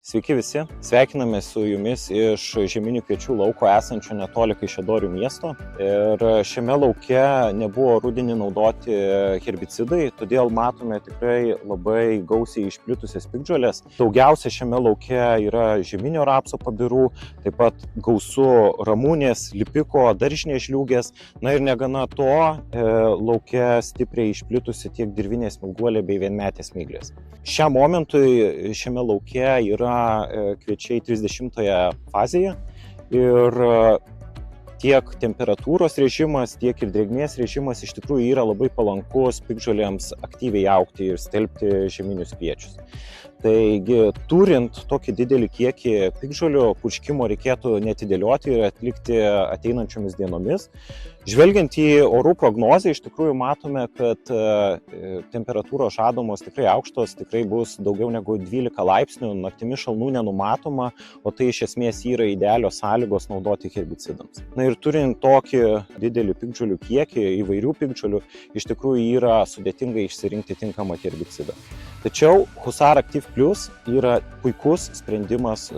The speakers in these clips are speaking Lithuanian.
Sveiki visi, sveikiname su jumis iš žieminių kviečių lauko esančio netoli Kaišiadorių miesto. Ir šiame lauke nebuvo rudenį naudoti herbicidai, todėl matome tikrai labai gausiai išplitusias piktžoles. Daugiausia šiame lauke yra žieminio rapso pabirų, taip pat gausu ramunės, lipiko, daržinės žliūgės. Na ir negana to, lauke stipriai išplitusi tiek dirvinės smilguolė bei vienmetės miglės. Šiam momentui šiame lauke yra kviečiai 30-oje fazėje ir tiek temperatūros režimas, tiek ir drėgmės režimas iš tikrųjų yra labai palankus piktžolėms aktyviai augti ir stelbti žieminius kviečius. Taigi, turint tokį didelį kiekį piktžolių, purškimo reikėtų neatidėlioti ir atlikti ateinančiomis dienomis. Žvelgiant į orų prognozę, iš tikrųjų matome, kad temperatūros žadamos tikrai aukštos, tikrai bus daugiau negu 12 laipsnių, naktimis šalnų nenumatoma, o tai iš esmės yra idealios sąlygos naudoti herbicidams. Na ir turint tokį didelį piktžolių kiekį, įvairių piktžolių, iš tikrųjų yra sudėtinga išsirinkti tinkamą herbicidą. Tačiau Husar Active Plus yra puikus sprendimas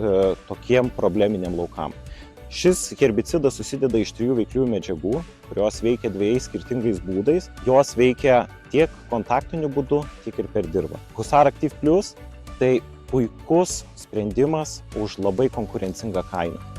tokiem probleminiam laukam. Šis herbicidas susideda iš 3 veikliųjų medžiagų, kurios veikia 2 skirtingais būdais. Jos veikia tiek kontaktiniu būdu, tiek ir per dirvą. Husar Active Plus tai puikus sprendimas už labai konkurencingą kainą.